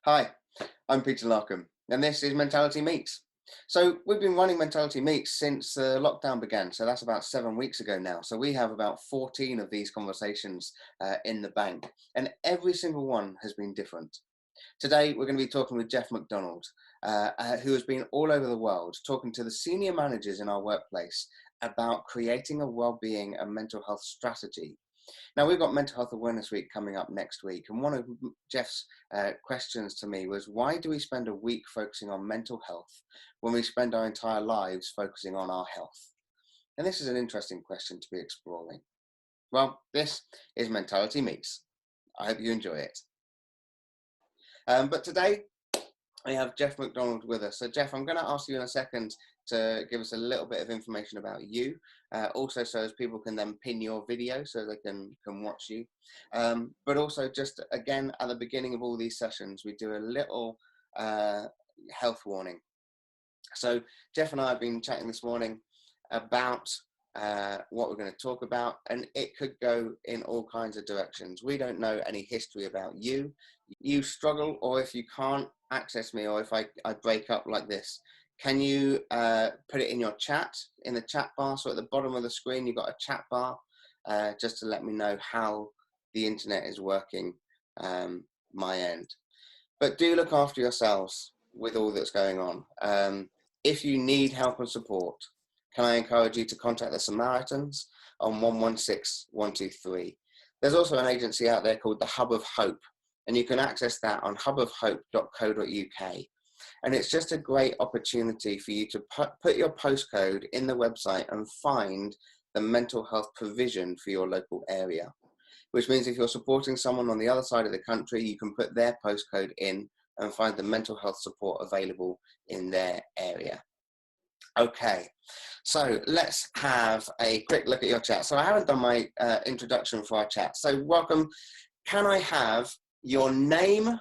Hi, I'm Peter Larkum, and this is Mentality Meets. So we've been running Mentality Meets since lockdown began, so that's about 7 weeks ago now. So we have about 14 of these conversations in the bank, and every single one has been different. Today we're going to be talking with Geoff McDonald, who has been all over the world talking to the senior managers in our workplace about creating a well-being and mental health strategy. Now, we've got Mental Health Awareness Week coming up next week, and one of Geoff's questions to me was, why do we spend a week focusing on mental health when we spend our entire lives focusing on our health? And this is an interesting question to be exploring. Well, this is Mentality Meets. I hope you enjoy it. But today, I have Geoff McDonald with us. So Geoff, I'm going to ask you in a second to give us a little bit of information about you, also so as people can then pin your video so they can watch you. But also just again, at the beginning of all these sessions, we do a little health warning. So Geoff and I have been chatting this morning about what we're going to talk about, and it could go in all kinds of directions. We don't know any history about you. You struggle, or if you can't access me, or if I break up like this, can you put it in your chat, in the chat bar? So at the bottom of the screen, you've got a chat bar, just to let me know how the internet is working my end. But do look after yourselves with all that's going on. If you need help and support, can I encourage you to contact the Samaritans on 116123. There's also an agency out there called the Hub of Hope, and you can access that on hubofhope.co.uk. And it's just a great opportunity for you to put your postcode in the website and find the mental health provision for your local area, which means if you're supporting someone on the other side of the country, you can put their postcode in and find the mental health support available in their area. Okay, so let's have a quick look at your chat. So I haven't done my introduction for our chat. So welcome. Can I have your name,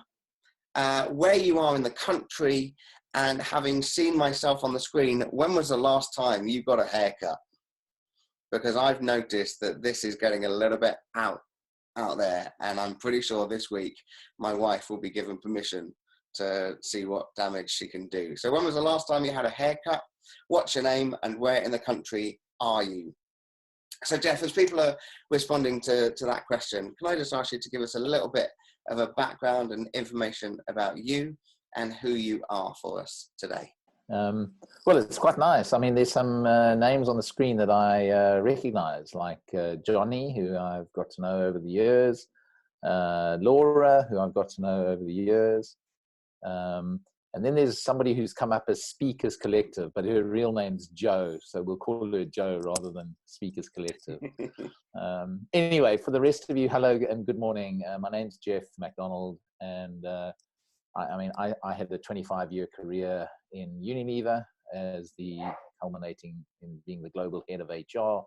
where you are in the country, and having seen myself on the screen, when was the last time you got a haircut? Because I've noticed that this is getting a little bit out there, and I'm pretty sure this week my wife will be given permission to see what damage she can do. So when was the last time you had a haircut? What's your name, and where in the country are you? So Geoff, as people are responding to that question, can I just ask you to give us a little bit of a background and information about you and who you are for us today? Well, it's quite nice. I mean, there's some names on the screen that I recognize, like Johnny, who I've got to know over the years, Laura, who I've got to know over the years. And then there's somebody who's come up as Speakers Collective, but her real name's Jo, so we'll call her Jo rather than Speakers Collective. Anyway, for the rest of you, hello and good morning. My name's Geoff McDonald, and I had a 25-year career in Unilever as the culminating in being the global head of HR for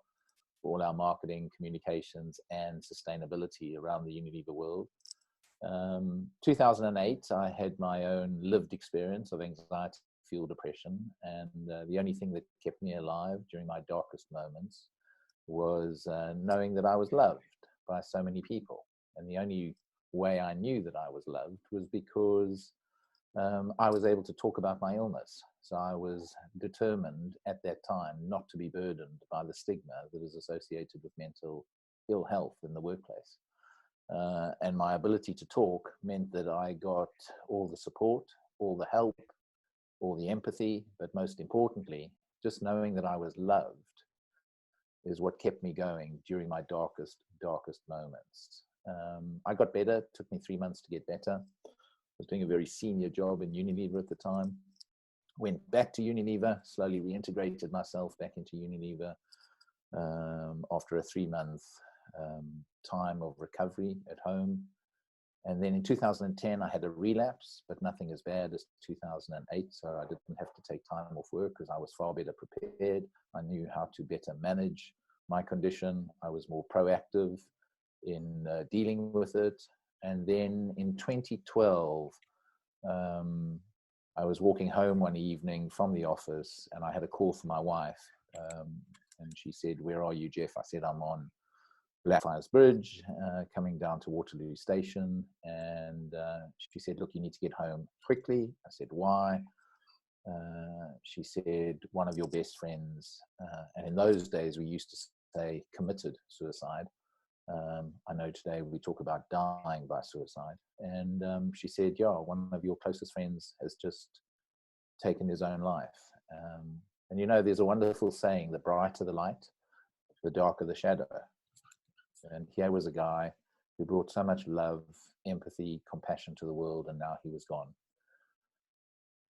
all our marketing, communications, and sustainability around the Unilever world. 2008, I had my own lived experience of anxiety, fueled depression, and the only thing that kept me alive during my darkest moments was knowing that I was loved by so many people. And the only way I knew that I was loved was because I was able to talk about my illness. So I was determined at that time not to be burdened by the stigma that is associated with mental ill health in the workplace. And my ability to talk meant that I got all the support, all the help, all the empathy, but most importantly, just knowing that I was loved is what kept me going during my darkest moments. I got better. It took me 3 months to get better. I was doing a very senior job in Unilever at the time. Went back to Unilever, slowly reintegrated myself back into Unilever after a 3-month time of recovery at home. And then in 2010, I had a relapse, but nothing as bad as 2008. So I didn't have to take time off work because I was far better prepared. I knew how to better manage my condition. I was more proactive in dealing with it. And then in 2012, I was walking home one evening from the office and I had a call from my wife. And she said, "Where are you, Geoff?" I said, "I'm on Blackfriars Bridge, coming down to Waterloo Station, and she said, "Look, you need to get home quickly." I said, "Why?" She said, "One of your best friends," and in those days we used to say committed suicide. I know today we talk about dying by suicide. And she said, "Yeah, one of your closest friends has just taken his own life." And you know, there's a wonderful saying, the brighter the light, the darker the shadow. And here was a guy who brought so much love, empathy, compassion to the world, and now he was gone.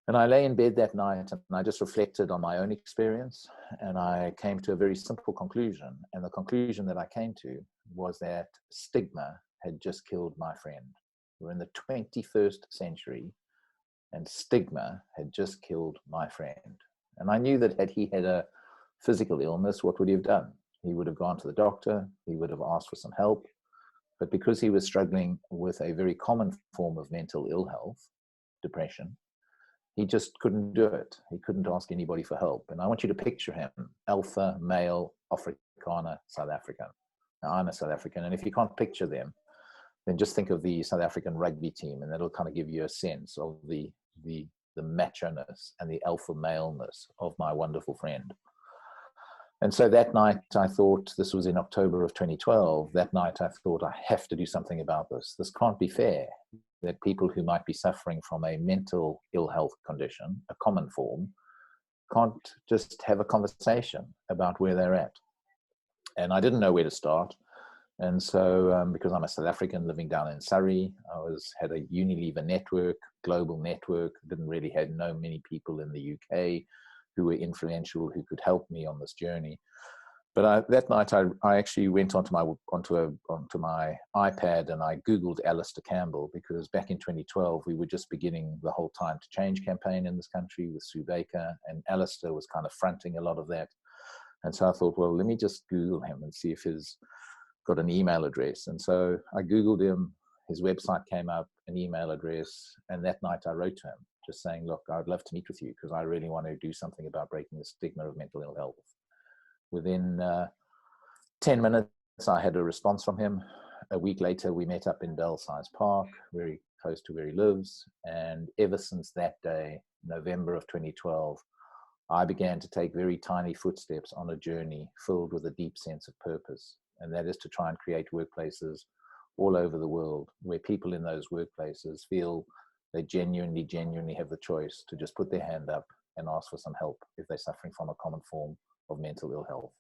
And I lay in bed that night and I just reflected on my own experience, and I came to a very simple conclusion. And the conclusion that I came to was that stigma had just killed my friend. We're in the 21st century and stigma had just killed my friend. And I knew that had he had a physical illness, what would he have done? He would have gone to the doctor, he would have asked for some help. But because he was struggling with a very common form of mental ill health, depression, he just couldn't do it. He couldn't ask anybody for help. And I want you to picture him, alpha, male, Afrikaner, South African. Now, I'm a South African, and if you can't picture them, then just think of the South African rugby team, and that'll kind of give you a sense of the macho-ness and the alpha maleness of my wonderful friend. And so that night, I thought, this was in October of 2012, that night I thought, I have to do something about this. This can't be fair, that people who might be suffering from a mental ill health condition, a common form, can't just have a conversation about where they're at. And I didn't know where to start. And so, because I'm a South African living down in Surrey, I had a Unilever network, global network, didn't really know many people in the UK who were influential, who could help me on this journey. But that night, I actually went onto my iPad and I Googled Alistair Campbell, because back in 2012, we were just beginning the whole Time to Change campaign in this country with Sue Baker, and Alistair was kind of fronting a lot of that. And so I thought, well, let me just Google him and see if he's got an email address. And so I Googled him, his website came up, an email address, and that night I wrote to him, just saying, look, I'd love to meet with you because I really want to do something about breaking the stigma of mental ill health. Within 10 minutes, I had a response from him. A week later, we met up in Belsize Park, very close to where he lives. And ever since that day, November of 2012, I began to take very tiny footsteps on a journey filled with a deep sense of purpose. And that is to try and create workplaces all over the world where people in those workplaces feel they genuinely have the choice to just put their hand up and ask for some help if they're suffering from a common form of mental ill health.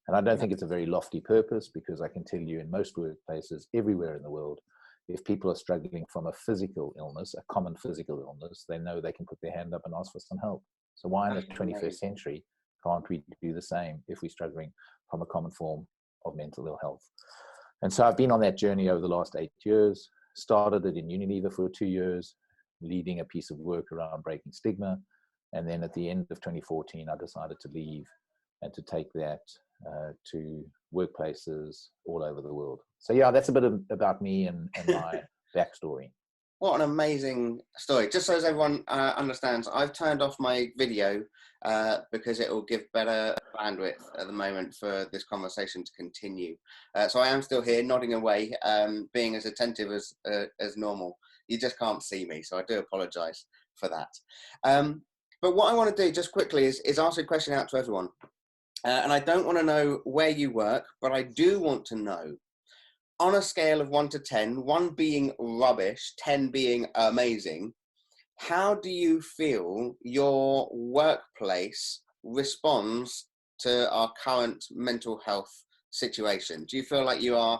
And I don't think it's a very lofty purpose, because I can tell you in most workplaces everywhere in the world, if people are struggling from a physical illness, a common physical illness, they know they can put their hand up and ask for some help. So why in the 21st century can't we do the same if we're struggling from a common form of mental ill health? And so I've been on that journey over the last 8 years, started it in Unilever for 2 years, leading a piece of work around breaking stigma. And then at the end of 2014, I decided to leave and to take that to workplaces all over the world. So yeah, that's a bit about me and my backstory. What an amazing story. Just so as everyone understands, I've turned off my video because it will give better bandwidth at the moment for this conversation to continue. So I am still here nodding away, being as attentive as normal. You just can't see me, so I do apologize for that. But what I want to do just quickly is ask a question out to everyone. And I don't want to know where you work, but I do want to know, on a scale of 1 to 10, 1 being rubbish, 10 being amazing, how do you feel your workplace responds to our current mental health situation? Do you feel like you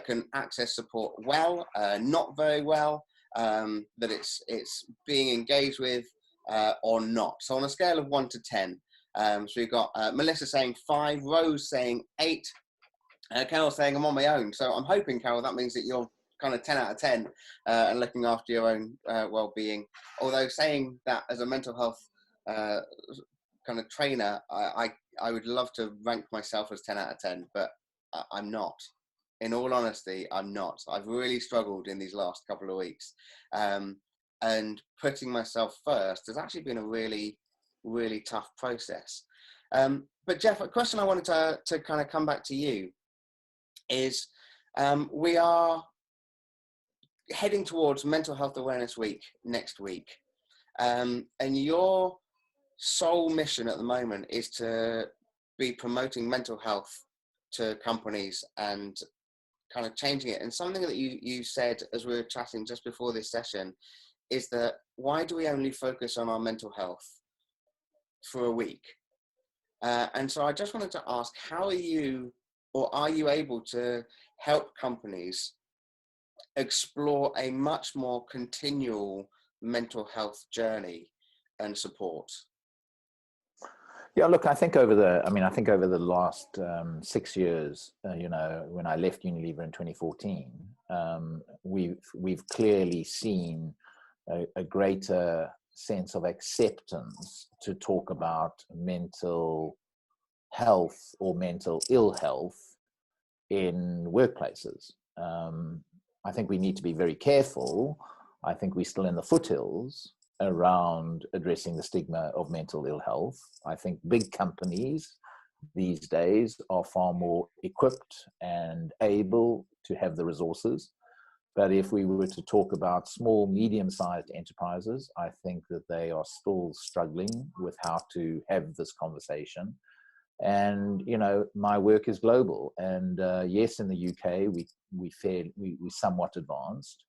can access support well, not very well, that it's being engaged with, or not? So on a scale of 1 to 10, so we've got Melissa saying 5, Rose saying 8, Carol saying I'm on my own. So I'm hoping, Carol, that means that you're kind of 10 out of 10 and looking after your own well-being. Although saying that as a mental health kind of trainer, I would love to rank myself as 10 out of 10, but I'm not. In all honesty, I'm not. I've really struggled in these last couple of weeks. And putting myself first has actually been a really, really tough process. But Geoff, a question I wanted to kind of come back to you. is we are heading towards Mental Health Awareness Week next week. And your sole mission at the moment is to be promoting mental health to companies and kind of changing it. And something that you said as we were chatting just before this session is that why do we only focus on our mental health for a week? And so I just wanted to ask, how are you able to help companies explore a much more continual mental health journey and support? Yeah, look, I think over the last 6 years, when I left Unilever in 2014, we've clearly seen a greater sense of acceptance to talk about mental health or mental ill health in workplaces. I think we need to be very careful. I think we're still in the foothills around addressing the stigma of mental ill health. I think big companies these days are far more equipped and able to have the resources. But if we were to talk about small, medium-sized enterprises, I think that they are still struggling with how to have this conversation. And, my work is global. And yes, in the UK, we somewhat advanced.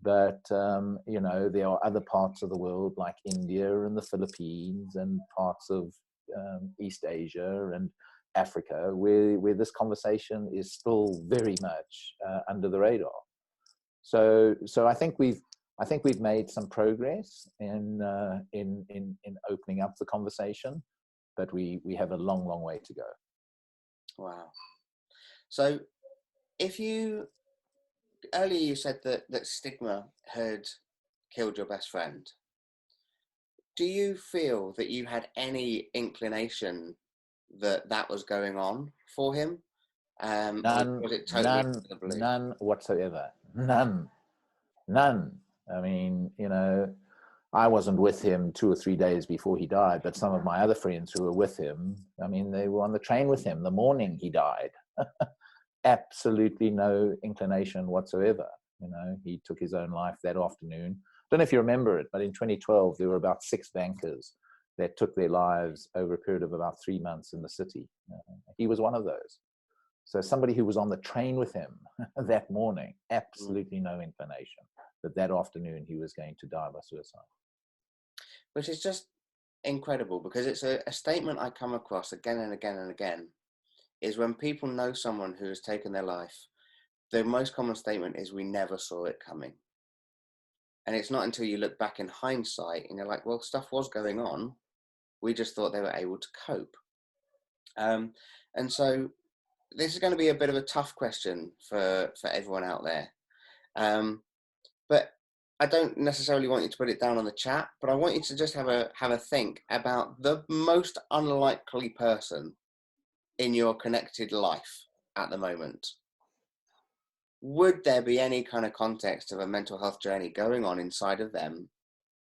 But, there are other parts of the world like India and the Philippines and parts of East Asia and Africa where this conversation is still very much under the radar. So I think we've made some progress in opening up the conversation, but we have a long, long way to go. Wow. So earlier you said that stigma had killed your best friend. Do you feel that you had any inclination that was going on for him? None, was it totally out of the blue? none whatsoever. None. I mean, I wasn't with him 2 or 3 days before he died, but some of my other friends who were with him, I mean, they were on the train with him the morning he died. Absolutely no inclination whatsoever. He took his own life that afternoon. Don't know if you remember it, but in 2012, there were about 6 bankers that took their lives over a period of about 3 months in the city. He was one of those. So somebody who was on the train with him that morning, absolutely no inclination that afternoon he was going to die by suicide. Which is just incredible, because it's a statement I come across again and again and again, is when people know someone who has taken their life, the most common statement is, we never saw it coming. And it's not until you look back in hindsight and you're like, well, stuff was going on. We just thought they were able to cope. And so this is going to be a bit of a tough question for everyone out there. But I don't necessarily want you to put it down on the chat, but I want you to just have a think about the most unlikely person in your connected life at the moment. Would there be any kind of context of a mental health journey going on inside of them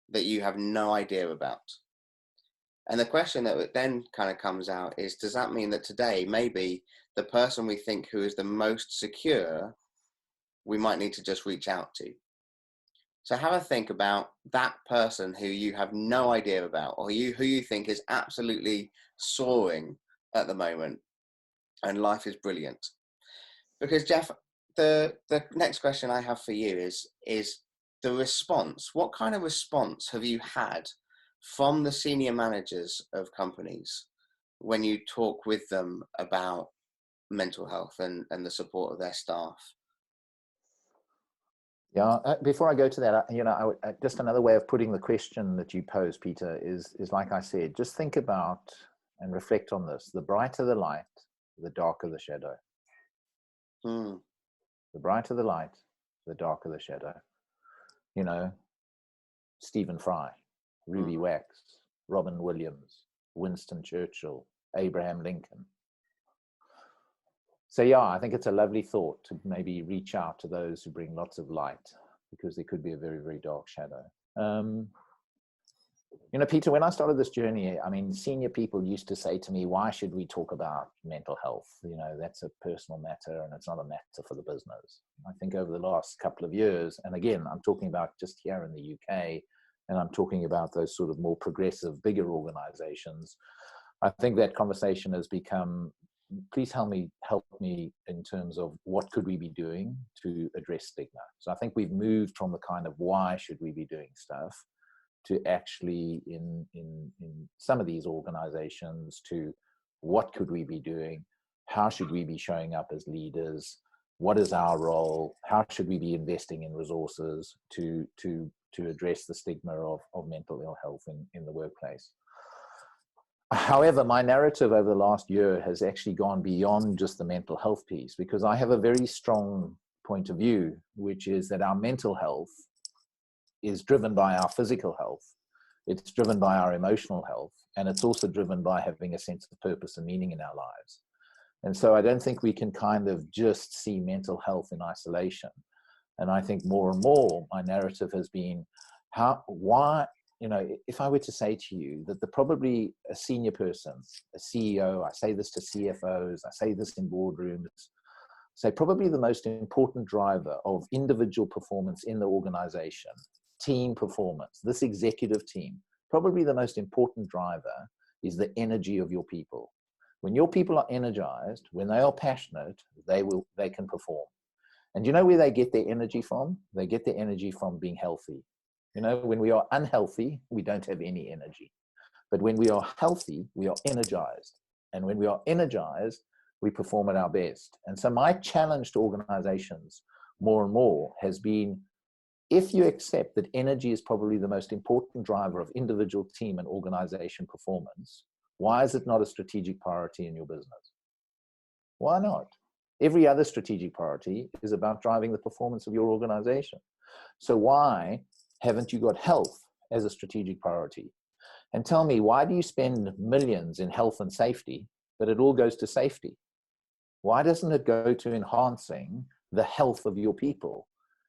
that you have no idea about? And the question that then kind of comes out is, does that mean that today, maybe the person we think who is the most secure, we might need to just reach out to? So have a think about that person who you have no idea about, or who you think is absolutely soaring at the moment, and life is brilliant. Because Geoff, the next question I have for you is the response. What kind of response have you had from the senior managers of companies when you talk with them about mental health and the support of their staff? Yeah, before I go to that, just another way of putting the question that you posed, Peter, is like I said, just think about and reflect on this. The brighter the light, the darker the shadow. The brighter the light, the darker the shadow. Stephen Fry, Ruby Wax, Robin Williams, Winston Churchill, Abraham Lincoln. So yeah, I think it's a lovely thought to maybe reach out to those who bring lots of light, because there could be a very, very dark shadow. You know, Peter, when I started this journey, I mean, senior people used to say to me, why should we talk about mental health? You know, that's a personal matter and it's not a matter for the business. I think over the last couple of years, and again, I'm talking about just here in the UK, and I'm talking about those sort of more progressive, bigger organizations, I think that conversation has become, please help me in terms of what could we be doing to address stigma. So I think we've moved from the kind of why should we be doing stuff to actually in some of these organizations to what could we be doing, how should we be showing up as leaders, what is our role, how should we be investing in resources to address the stigma of mental ill health in the workplace. However, my narrative over the last year has actually gone beyond just the mental health piece, because I have a very strong point of view, which is that our mental health is driven by our physical health, it's driven by our emotional health, and it's also driven by having a sense of purpose and meaning in our lives. And so I don't think we can kind of just see mental health in isolation. And I think more and more my narrative has been why, you know, if I were to say to you that probably a senior person, a CEO, I say this to CFOs, I say this in boardrooms, say probably the most important driver of individual performance in the organization, team performance, this executive team, probably the most important driver is the energy of your people. When your people are energized, when they are passionate, they can perform. And you know where they get their energy from? They get their energy from being healthy. You know, when we are unhealthy, we don't have any energy. But when we are healthy, we are energized. And when we are energized, we perform at our best. And so my challenge to organizations more and more has been, if you accept that energy is probably the most important driver of individual team and organization performance, why is it not a strategic priority in your business? Why not? Every other strategic priority is about driving the performance of your organization. So why haven't you got health as a strategic priority? And tell me, why do you spend millions in health and safety, but it all goes to safety? Why doesn't it go to enhancing the health of your people?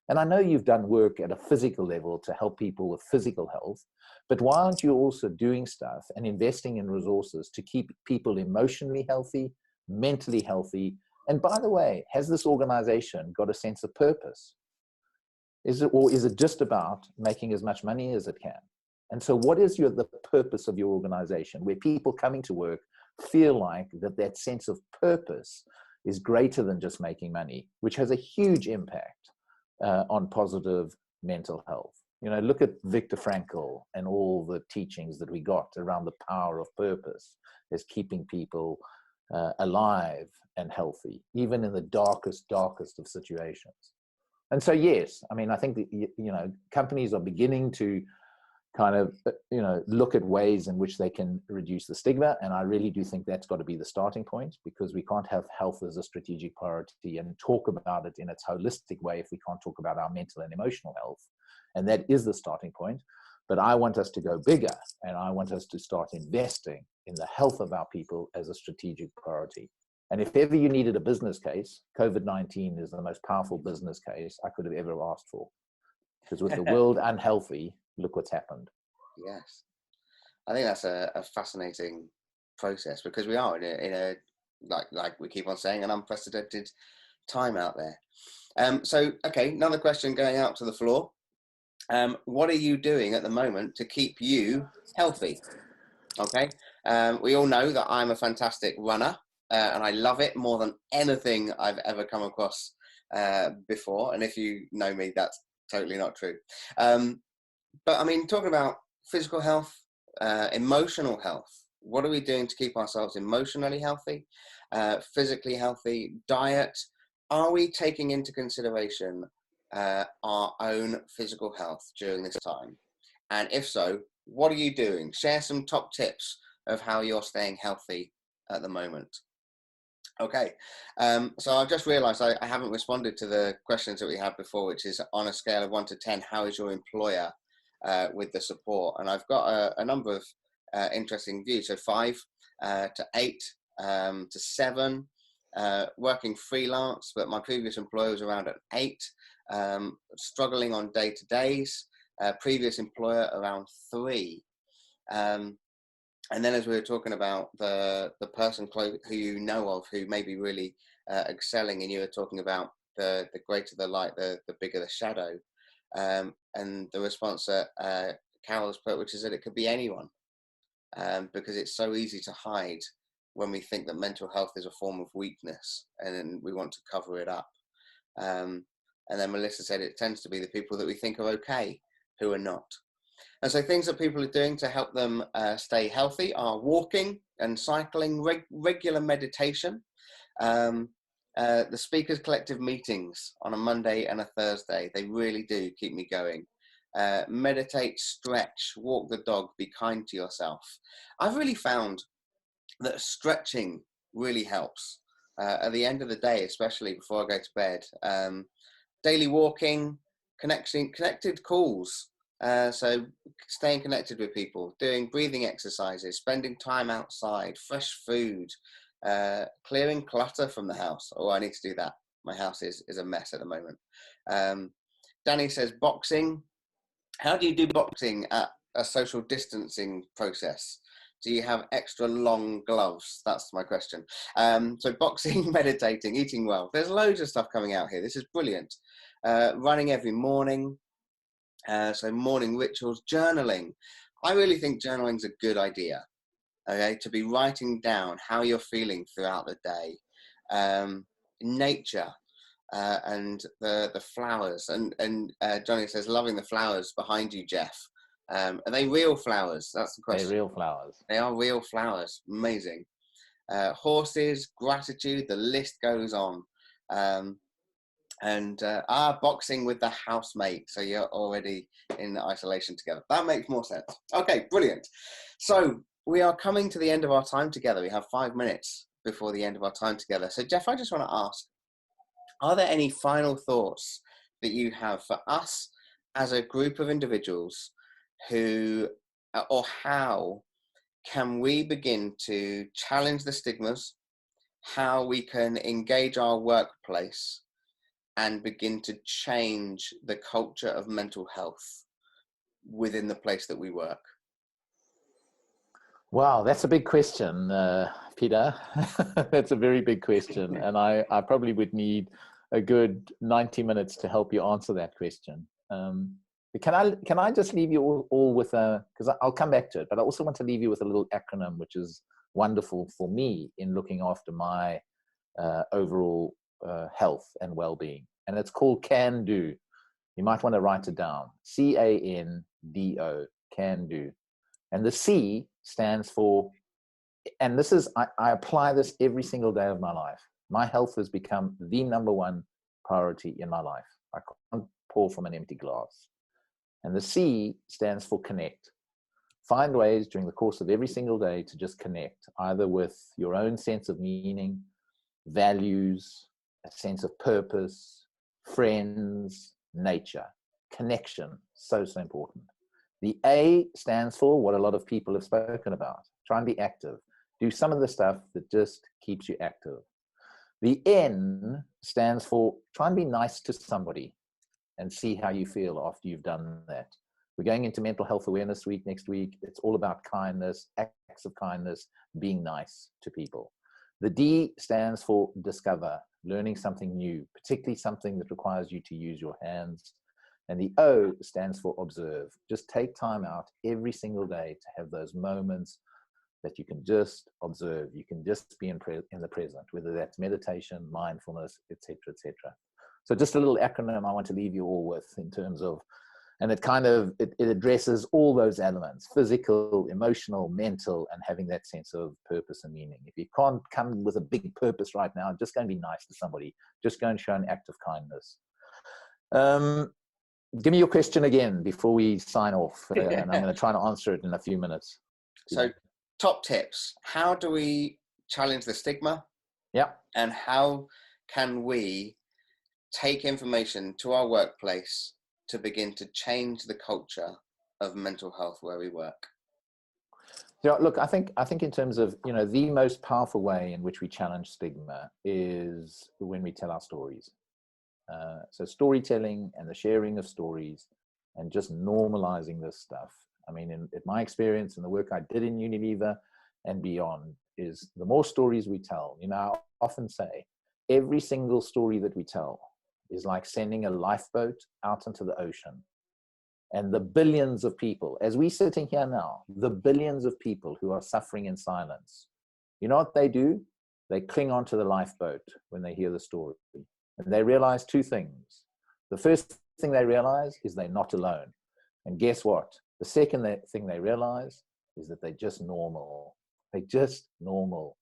And I know you've done work at a physical level to help people with physical health, but why aren't you also doing stuff and investing in resources to keep people emotionally healthy, mentally healthy? And by the way, has this organization got a sense of purpose? Is it just about making as much money as it can? And so what is the purpose of your organization, where people coming to work feel like that sense of purpose is greater than just making money, which has a huge impact on positive mental health. You know, look at Viktor Frankl and all the teachings that we got around the power of purpose as keeping people alive and healthy, even in the darkest of situations. And so, yes, I mean, I think that, you know, companies are beginning to kind of, you know, look at ways in which they can reduce the stigma. And I really do think that's got to be the starting point, because we can't have health as a strategic priority and talk about it in its holistic way if we can't talk about our mental and emotional health. And that is the starting point. But I want us to go bigger, and I want us to start investing in the health of our people as a strategic priority. And if ever you needed a business case, COVID-19 is the most powerful business case I could have ever asked for. Because with the world unhealthy, look what's happened. Yes. I think that's a fascinating process, because we are in a like we keep on saying, an unprecedented time out there. So, okay, another question going out to the floor. What are you doing at the moment to keep you healthy? Okay. We all know that I'm a fantastic runner. And I love it more than anything I've ever come across before. And if you know me, that's totally not true. But I mean, talking about physical health, emotional health, what are we doing to keep ourselves emotionally healthy, physically healthy, diet? Are we taking into consideration our own physical health during this time? And if so, what are you doing? Share some top tips of how you're staying healthy at the moment. Okay, so I've just realised I haven't responded to the questions that we had before, which is on a scale of 1 to 10, how is your employer with the support? And I've got a number of interesting views. So 5 to 8 to 7, working freelance, but my previous employer was around at 8, struggling on day-to-days, previous employer around 3. And then, as we were talking about the person who you know of who may be really excelling, and you were talking about the greater the light, the bigger the shadow, and the response that Carol's put, which is that it could be anyone, because it's so easy to hide when we think that mental health is a form of weakness, and we want to cover it up. And then Melissa said it tends to be the people that we think are okay who are not. And so things that people are doing to help them stay healthy are walking and cycling, regular meditation, the Speakers Collective meetings on a Monday and a Thursday. They really do keep me going. Meditate, stretch, walk the dog, be kind to yourself. I've really found that stretching really helps at the end of the day, especially before I go to bed. Daily walking, connected calls. So staying connected with people, doing breathing exercises, spending time outside, fresh food, clearing clutter from the house. Oh, I need to do that. My house is a mess at the moment. Danny says boxing. How do you do boxing at a social distancing process? Do you have extra long gloves? That's my question. So boxing, meditating, eating well. There's loads of stuff coming out here. This is brilliant. Running every morning. So morning rituals, journaling. I really think journaling is a good idea. Okay, to be writing down how you're feeling throughout the day. Nature. And the flowers, and Johnny says loving the flowers behind you, Geoff. Are they real flowers? That's the question. They're real flowers. They are real flowers. Amazing. Horses, gratitude, the list goes on. And boxing with the housemate, so you're already in isolation together. That makes more sense. Okay, brilliant. So we are coming to the end of our time together. We have 5 minutes before the end of our time together. So Geoff, I just want to ask, are there any final thoughts that you have for us as a group of individuals who, or how can we begin to challenge the stigmas, how we can engage our workplace and begin to change the culture of mental health within the place that we work? Wow, that's a big question, Peter. That's a very big question. And I probably would need a good 90 minutes to help you answer that question. Can I just leave you all with because I'll come back to it, but I also want to leave you with a little acronym, which is wonderful for me in looking after my overall health and well-being. And it's called CAN DO. You might want to write it down. CANDO, CAN DO. And the C stands for, and this is, I apply this every single day of my life. My health has become the number one priority in my life. I can't pour from an empty glass. And the C stands for connect. Find ways during the course of every single day to just connect, either with your own sense of meaning, values, a sense of purpose, friends, nature. Connection, so important. The A stands for what a lot of people have spoken about. Try and be active. Do some of the stuff that just keeps you active. The N stands for try and be nice to somebody and see how you feel after you've done that. We're going into Mental Health Awareness Week next week. It's all about kindness, acts of kindness, being nice to people. The D stands for discover, learning something new, particularly something that requires you to use your hands. And the O stands for observe. Just take time out every single day to have those moments that you can just observe. You can just be in the present, whether that's meditation, mindfulness, etc., etc. So just a little acronym I want to leave you all with in terms of, and it kind of, it addresses all those elements: physical, emotional, mental, and having that sense of purpose and meaning. If you can't come with a big purpose right now, just go and be nice to somebody. Just go and show an act of kindness. Give me your question again before we sign off, and I'm going to try and answer it in a few minutes. So, top tips. How do we challenge the stigma? Yeah. And how can we take information to our workplace to begin to change the culture of mental health where we work? Yeah, look, I think in terms of, the most powerful way in which we challenge stigma is when we tell our stories. So storytelling and the sharing of stories and just normalizing this stuff I mean, in my experience and the work I did in Unilever and beyond, is the more stories we tell. You know, I often say every single story that we tell is like sending a lifeboat out into the ocean. And the billions of people, as we're sitting here now, the billions of people who are suffering in silence, you know what they do? They cling onto the lifeboat when they hear the story. And they realize two things. The first thing they realize is they're not alone. And guess what? The second thing they realize is that they're just normal. They're just normal.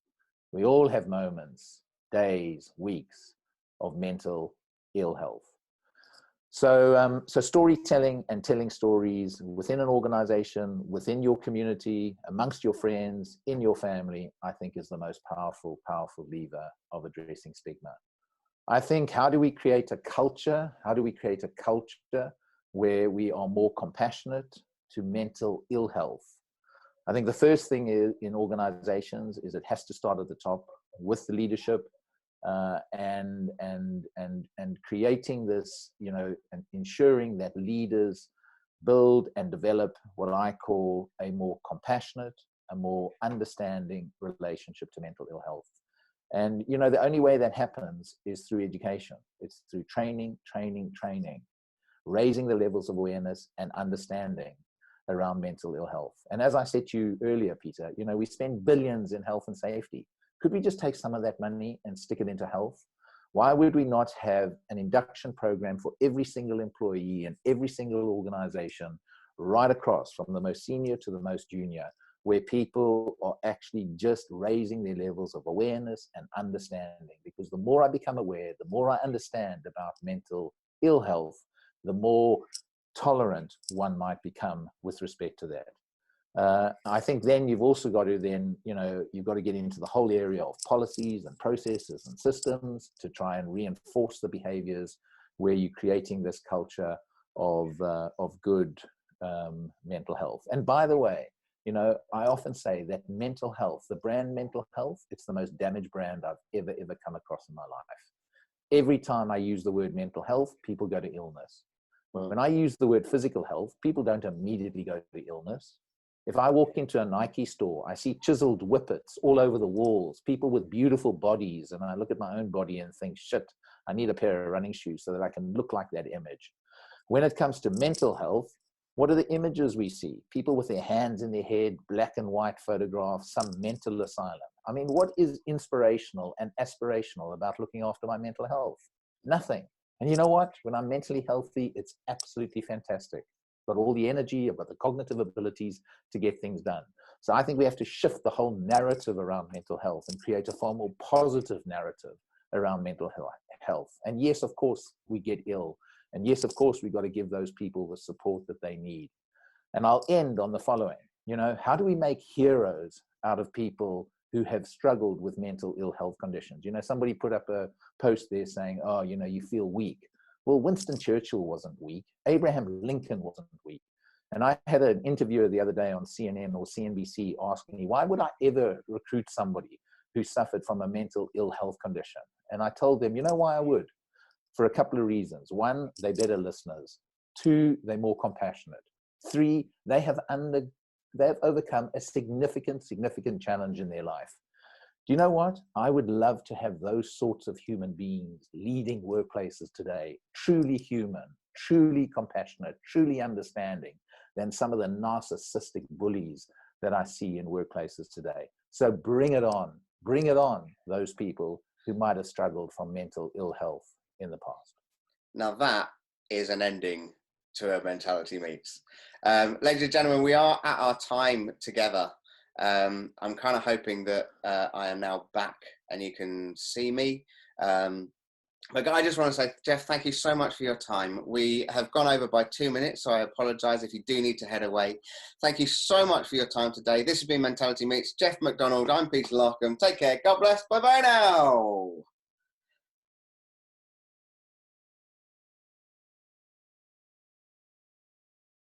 We all have moments, days, weeks of mental ill health. So, so storytelling and telling stories within an organization, within your community, amongst your friends, in your family, I think is the most powerful lever of addressing stigma. I think, how do we create a culture? How do we create a culture where we are more compassionate to mental ill health? I think the first thing is, in organizations, is it has to start at the top with the leadership, and creating this, you know, and ensuring that leaders build and develop what I call a more compassionate, a more understanding relationship to mental ill health. And, you know, the only way that happens is through education. It's through training, raising the levels of awareness and understanding around mental ill health. And as I said to you earlier, Peter, you know, we spend billions in health and safety. Could we just take some of that money and stick it into health? Why would we not have an induction program for every single employee and every single organization, right across from the most senior to the most junior, where people are actually just raising their levels of awareness and understanding? Because the more I become aware, the more I understand about mental ill health, the more tolerant one might become with respect to that. I think then you've also got to then, you know, you've got to get into the whole area of policies and processes and systems to try and reinforce the behaviors where you're creating this culture of good mental health. And by the way, you know, I often say that mental health, the brand mental health, it's the most damaged brand I've ever come across in my life. Every time I use the word mental health, people go to illness. When I use the word physical health, people don't immediately go to illness. If I walk into a Nike store, I see chiseled whippets all over the walls, people with beautiful bodies, and I look at my own body and think, shit, I need a pair of running shoes so that I can look like that image. When it comes to mental health, what are the images we see? People with their hands in their head, black and white photographs, some mental asylum. I mean, what is inspirational and aspirational about looking after my mental health? Nothing. And you know what? When I'm mentally healthy, it's absolutely fantastic. I've got all the energy, I've got the cognitive abilities to get things done. So I think we have to shift the whole narrative around mental health and create a far more positive narrative around mental health. And yes, of course, we get ill. And yes, of course, we've got to give those people the support that they need. And I'll end on the following. You know, how do we make heroes out of people who have struggled with mental ill health conditions? You know, somebody put up a post there saying, oh, you know, you feel weak. Well, Winston Churchill wasn't weak. Abraham Lincoln wasn't weak. And I had an interviewer the other day on CNN or CNBC asking me, why would I ever recruit somebody who suffered from a mental ill health condition? And I told them, you know why I would? For a couple of reasons. One, they're better listeners. Two, they're more compassionate. Three, they have overcome a significant challenge in their life. Do you know what? I would love to have those sorts of human beings leading workplaces today, truly human, truly compassionate, truly understanding, than some of the narcissistic bullies that I see in workplaces today. So bring it on, those people who might have struggled from mental ill health in the past. Now that is an ending to a Mentality Meets. Ladies and gentlemen, we are at our time together. I'm kind of hoping that I am now back and you can see me. But I just want to say, Geoff, thank you so much for your time. We have gone over by 2 minutes, so I apologise if you do need to head away. Thank you so much for your time today. This has been Mentality Meets. Geoff McDonald, I'm Peter Larkum. Take care. God bless. Bye-bye now.